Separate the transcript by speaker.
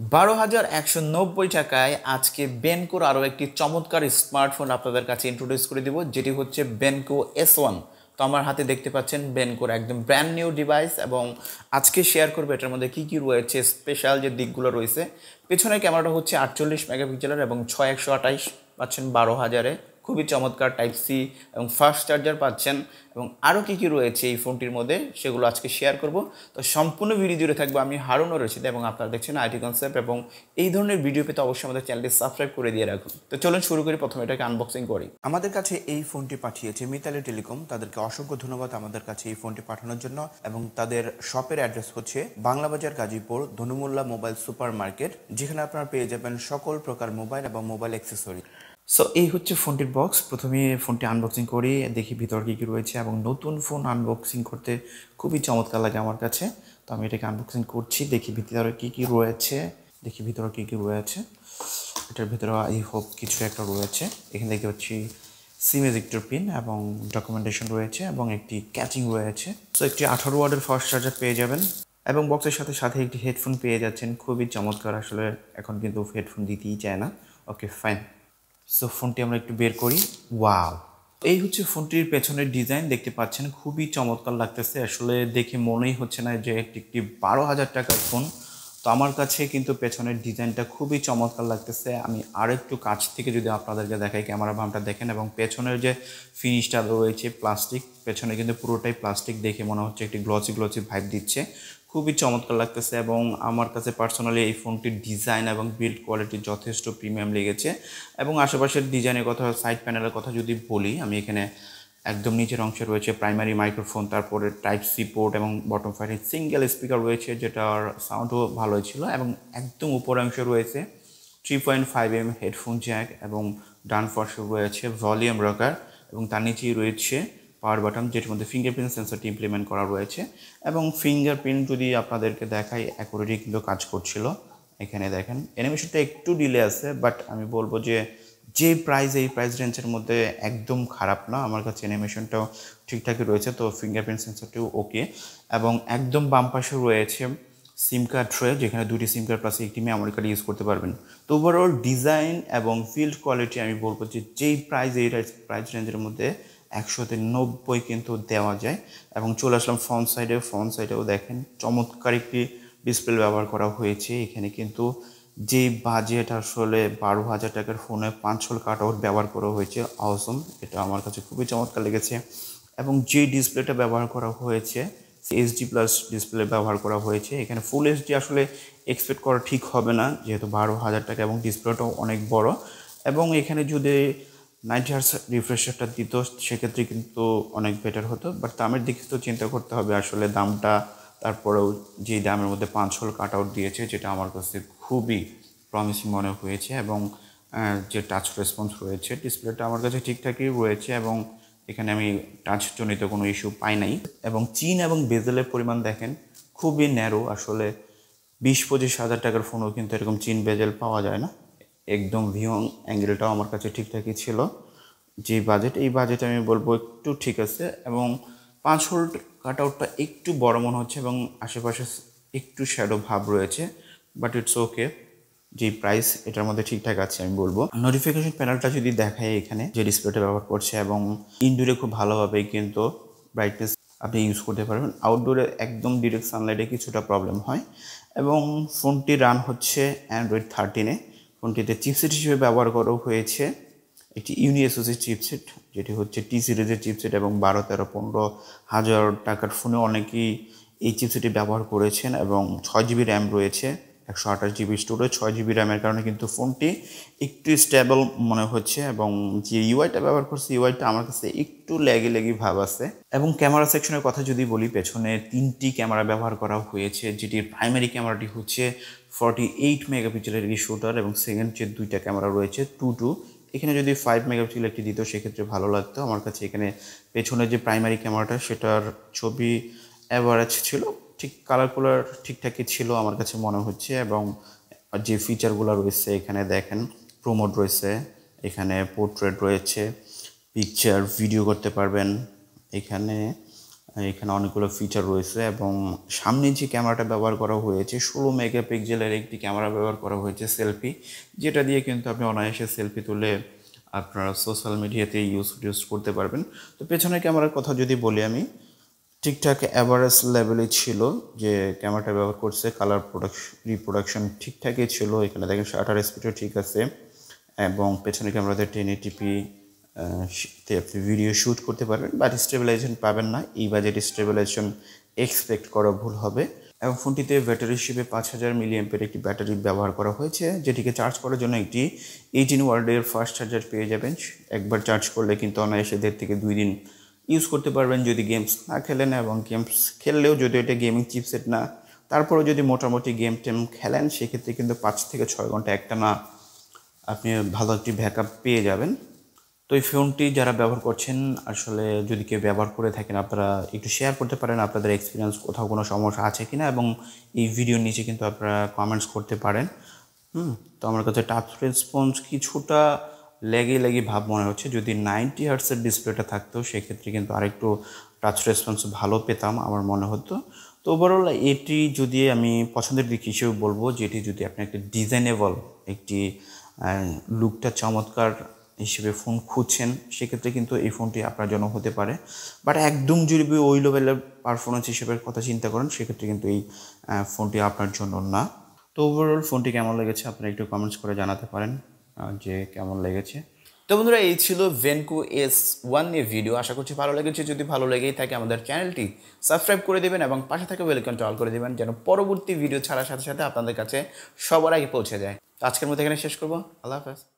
Speaker 1: 12,190 টাকায় আজকে বেনকোর আরও একটি চমৎকার স্মার্টফোন আপনাদের কাছে ইন্ট্রোডিউস করে দিব, যেটি হচ্ছে বেনকো S1। তো আমার হাতে দেখতে পাচ্ছেন বেনকোর একদম ব্র্যান্ড নিউ ডিভাইস, এবং আজকে শেয়ার করবে এটার মধ্যে কী কী রয়েছে, স্পেশাল যে দিকগুলো রয়েছে। পেছনের ক্যামেরাটা হচ্ছে 48 মেগাপিক্সেলের এবং 6128 পাচ্ছেন 12,000-এ। খুবই চমৎকার টাইপ সি এবং ফাস্ট চার্জার পাচ্ছেন, এবং আরও কী কী রয়েছে এই ফোনটির মধ্যে সেগুলো আজকে শেয়ার করব। তো সম্পূর্ণ ভিডিও জুড়ে থাকবে আমি হারুনও রয়েছে, এবং আপনারা দেখছেন আইটি কনসেপ্ট, এবং এই ধরনের ভিডিও পেতে অবশ্যই আমাদের চ্যানেলটি সাবস্ক্রাইব করে দিয়ে রাখুন। তো চলুন শুরু করি, প্রথমে এটাকে আনবক্সিং করি।
Speaker 2: আমাদের কাছে এই ফোনটি পাঠিয়েছে মিতালি টেলিকম, তাদেরকে অসংখ্য ধন্যবাদ আমাদের কাছে এই ফোনটি পাঠানোর জন্য। এবং তাদের শপের অ্যাড্রেস হচ্ছে বাংলাবাজার গাজীপুর ধনু মোল্লা মোবাইল সুপার মার্কেট, যেখানে আপনারা পেয়ে যাবেন সকল প্রকার মোবাইল এবং মোবাইল অ্যাক্সেসরি।
Speaker 1: সো এই হচ্ছে ফোনটির বক্স। প্রথমে ফোনটি আনবক্সিং করি, দেখি ভিতর কী কী রয়েছে, এবং নতুন ফোন আনবক্সিং করতে খুবই চমৎকার লাগে আমার কাছে। তো আমি এটাকে আনবক্সিং করছি, দেখি ভিতরে কী কী রয়েছে, এটার ভিতরে আই হোপ কিছু একটা রয়েছে। এখানে দেখতে পাচ্ছি সিম এজেক্টর পিন এবং ডকুমেন্টেশন রয়েছে, এবং একটি ক্যাচিং রয়েছে। সো একটি 18 ওয়াটের ফাস্ট চার্জার পেয়ে যাবেন, এবং বক্সের সাথে সাথে একটি হেডফোন পেয়ে যাচ্ছেন। খুবই চমৎকার, আসলে এখন কিন্তু হেডফোন দিতেই চায় না। Okay fine. সো ফোনটি আমরা একটু বের করি। ওয়াও, এই হচ্ছে ফোনটির পেছনের ডিজাইন, দেখতে পাচ্ছেন খুবই চমৎকার লাগতেছে। আসলে দেখে মনেই হচ্ছে না যে একটি 12,000 টাকার ফোন। তো আমার কাছে কিন্তু পেছনের ডিজাইনটা খুবই চমৎকার লাগতেছে। আমি আরেকটু কাছ থেকে যদি আপনাদেরকে দেখাই, ক্যামেরা বামটা দেখেন, এবং পেছনের যে ফিনিশটা রয়েছে প্লাস্টিক, পেছনে কিন্তু পুরোটাই প্লাস্টিক, দেখে মনে হচ্ছে একটি গ্লসি ভাইব দিচ্ছে। খুবই চমৎকার লাগতেছে, এবং আমার কাছে পার্সোনালি এই ফোনটির ডিজাইন এবং বিল্ড কোয়ালিটি যথেষ্ট প্রিমিয়াম লেগেছে। এবং আশেপাশের ডিজাইনের কথা, সাইড প্যানেলের কথা যদি বলি, আমি এখানে একদম নিচের অংশে রয়েছে প্রাইমারি মাইক্রোফোন, তারপরে টাইপ সি পোর্ট এবং বটম ফাইটে সিঙ্গেল স্পিকার রয়েছে, যেটার সাউন্ডও ভালোই ছিল। এবং একদম উপর অংশে রয়েছে 3.5mm হেডফোন জ্যাক, এবং ডান পাশে রয়েছে ভলিউম রকার, এবং তার নিচেই রয়েছে পাওয়ার বাটন, যেটির মধ্যে ফিঙ্গারপ্রিন্ট সেন্সরটি ইমপ্লিমেন্ট করা রয়েছে। এবং ফিঙ্গারপ্রিন্ট যদি আপনাদেরকে দেখাই, অ্যাকুরেটলি কিন্তু কাজ করছিল। এখানে দেখেন অ্যানিমেশনটা একটু ডিলে আছে, বাট আমি বলবো যে এই প্রাইস রেঞ্জের মধ্যে একদম খারাপ না। আমার কাছে অ্যানিমেশনটাও ঠিকঠাকই রয়েছে। তো ফিঙ্গারপ্রিন্ট সেন্সরটিও ওকে। এবং একদম বাম পাশে রয়েছে সিম কার্ড ট্রে, যেখানে দুটি সিম কার্ড প্লাস একটি মেমোরি কার্ড ইউজ করতে পারবেন। তো ওভারঅল ডিজাইন এবং ফিল্ড কোয়ালিটি আমি বলবো যে এই প্রাইস রেঞ্জের মধ্যে 190 কিন্তু দেওয়া যায়। এবং চলে আসলাম ফ্রন্ট সাইডেও দেখেন চমৎকার একটি ডিসপ্লে ব্যবহার করা হয়েছে। এখানে কিন্তু যে বাজেট, আসলে 12,000 টাকার ফোনে 5 হোল কাট আউট ব্যবহার করা হয়েছে। অসম, এটা আমার কাছে খুবই চমৎকার লেগেছে। এবং যে ডিসপ্লেটা ব্যবহার করা হয়েছে এইচডি প্লাস ডিসপ্লে ব্যবহার করা হয়েছে। এখানে ফুল এইচডি আসলে এক্সপেক্ট করা ঠিক হবে না, যেহেতু 12,000 টাকা, এবং ডিসপ্লেটাও অনেক বড়। এবং এখানে যদি 90 হার্টজ রিফ্রেশারটা দিত, সেক্ষেত্রে কিন্তু অনেক বেটার হতো। বাট দামের দিকে তো চিন্তা করতে হবে, আসলে দামটা, তারপরেও যে দামের মধ্যে 5 হোল কাট আউট দিয়েছে, যেটা আমার কাছে খুবই প্রমিসিং মনে হয়েছে। এবং যে টাচ রেসপন্স রয়েছে, ডিসপ্লেটা আমার কাছে ঠিকঠাকই রয়েছে, এবং এখানে আমি টাচজনিত কোনো ইস্যু পাই নাই। এবং চিন এবং বেজেলের পরিমাণ দেখেন, খুবই ন্যারো। আসলে 20-25 হাজার টাকার ফোনও কিন্তু এরকম চিন বেজেল পাওয়া যায় না। একদম ভিউ অ্যাঙ্গেলটাও আমার কাছে ঠিকঠাকই ছিল। যে এই বাজেটে আমি বলবো একটু ঠিক আছে। এবং 5 হোল কাট আউটটা একটু বড় মনে হচ্ছে, এবং আশেপাশে একটু শ্যাডো ভাব রয়েছে, বাট ইটস ওকে। যে প্রাইস এটার মধ্যে ঠিকঠাক আছে আমি বলবো। নোটিফিকেশন প্যানেলটা যদি দেখায়, এখানে যে ডিসপ্লেটা ব্যবহার করছে, এবং ইনডোরে খুব ভালোভাবে কিন্তু ব্রাইটনেস আপনি ইউজ করতে পারবেন। আউটডোরে একদম ডিরেক্ট সানলাইটে কিছুটা প্রবলেম হয়। এবং ফোনটি রান হচ্ছে অ্যান্ড্রয়েড 13-এ। ফোনটিতে চিপসেট হিসেবে ব্যবহার করা হয়েছে একটি ইউনিএসওসি চিপসেট, যেটি হচ্ছে টি সিরিজের চিপসেট, এবং 12, 13, 15 হাজার টাকার ফোনে অনেকেই এই চিপসেটটি ব্যবহার করেছেন। এবং 6GB র্যাম রয়েছে, 128GB স্টোরেজ, 6GB র্যামের কারণে কিন্তু ফোনটি একটু স্টেবল মনে হচ্ছে। এবং যে ইউআইটা ব্যবহার করছে, ইউআইটা আমার কাছে একটু ল্যাগি ভাব আছে। এবং ক্যামেরা সেকশনের কথা যদি বলি, পেছনে 3টি ক্যামেরা ব্যবহার করা হয়েছে, যেটির প্রাইমারি ক্যামেরাটি হচ্ছে 48 মেগাপিক্সেলের একটি শুটার, এবং সেকেন্ড যে 2টা ক্যামেরা রয়েছে 2.2। এখানে যদি 5 মেগাপিক্সেল একটি দিত, সেক্ষেত্রে ভালো লাগতো আমার কাছে। এখানে পেছনে যে প্রাইমারি ক্যামেরাটা, সেটার ছবি অ্যাভারেজ ছিল, ঠিক কালার ঠিকঠাকই ছিল আমার কাছে মনে হচ্ছে। এবং যে ফিচারগুলো রয়েছে, এখানে দেখেন প্রোমোড রয়েছে, এখানে পোর্ট্রেট রয়েছে, পিকচার ভিডিও করতে পারবেন, এখানে এখানে অনেকগুলো ফিচার রয়েছে এবং সামনে যে ক্যামেরাটা ব্যবহার করা হয়েছে 16 মেগাপিক্সেলের একটি ক্যামেরা ব্যবহার করা হয়েছে সেলফি, যেটা দিয়ে কিন্তু আপনি অনায়াসে সেলফি তুলে আপনারা সোশ্যাল মিডিয়াতে ইউজ করতে পারবেন। তো পেছনের ক্যামেরার কথা যদি বলি আমি, ঠিকঠাক অ্যাভারেজ লেভেলে ছিল যে ক্যামেরাটা ব্যবহার করছে। কালার রিপ্রোডাকশন ঠিকঠাকই ছিল। এখানে দেখেন শাটার স্পিডও ঠিক আছে এবং পেছনের ক্যামেরাতে 1080p তে আপনি ভিডিও শ্যুট করতে পারবেন, বাট স্টেবিলাইজেশন পাবেন না। এই বাজেট স্টেবিলাইজেশন এক্সপেক্ট করা ভুল হবে। এবং ফোনটিতে ব্যাটারি হিসেবে 5000 মিলিঅ্যাম্পের একটি ব্যাটারি ব্যবহার করা হয়েছে, যেটিকে চার্জ করার জন্য একটি 18 ওয়াটের ফাস্ট চার্জার পেয়ে যাবেন। একবার চার্জ করলে কিন্তু অনায়াসে 1.5 থেকে 2 দিন ইউজ করতে পারবেন যদি গেমস না খেলেন, এবং গেমস খেললেও যদি এটা গেমিং চিপসেট না, তারপরেও যদি মোটামুটি গেম টেম খেলেন সেক্ষেত্রে কিন্তু 5 থেকে 6 ঘন্টা একটা না আপনি ভালো একটি ব্যাকআপ পেয়ে যাবেন। তো এই ফোনটি যারা ব্যবহার করছেন, আসলে যদি কেউ ব্যবহার করে থাকেন আপনারা একটু শেয়ার করতে পারেন আপনাদের এক্সপিরিয়েন্স, কোথাও কোনো সমস্যা আছে কিনা, এবং এই ভিডিওর নিচে কিন্তু আপনারা কমেন্টস করতে পারেন। তো আমার কাছে টাচ রেসপন্স কিছুটা লেগে ভাব মনে হচ্ছে। যদি 90 হার্টসের ডিসপ্লেটা থাকতো সেক্ষেত্রে কিন্তু আরেকটু টাচ রেসপন্স ভালো পেতাম আমার মনে হতো। তো ওভারঅল এটি যদি আমি পছন্দের দিক হিসেবে বলবো, যেটি যদি আপনি একটা ডিজাইনেবল একটি লুকটা চমৎকার হিসেবে ফোন খুঁজছেন সেক্ষেত্রে কিন্তু এই ফোনটি আপনার জন্য হতে পারে। বাট একদম যদি ওই লেভেলের পারফরমেন্স হিসেবে কথা চিন্তা করেন সেক্ষেত্রে কিন্তু এই ফোনটি আপনার জন্য না। তো ওভারঅল ফোনটি কেমন লেগেছে আপনারা একটু কমেন্টস করে জানাতে পারেন যে কেমন লেগেছে।
Speaker 2: তো বন্ধুরা, এই ছিল Benco S1 নিয়ে ভিডিও। আশা করছি ভালো লেগেছে। যদি ভালো লেগেই থাকে আমাদের চ্যানেলটি সাবস্ক্রাইব করে দেবেন এবং পাশে থাকা বেল আইকনটা অল করে দেবেন, যেন পরবর্তী ভিডিও ছাড়ার সাথে সাথে আপনাদের কাছে সবার আগে পৌঁছে যায়। আজকের মতো এখানে শেষ করবো। আল্লাহ হাফেজ।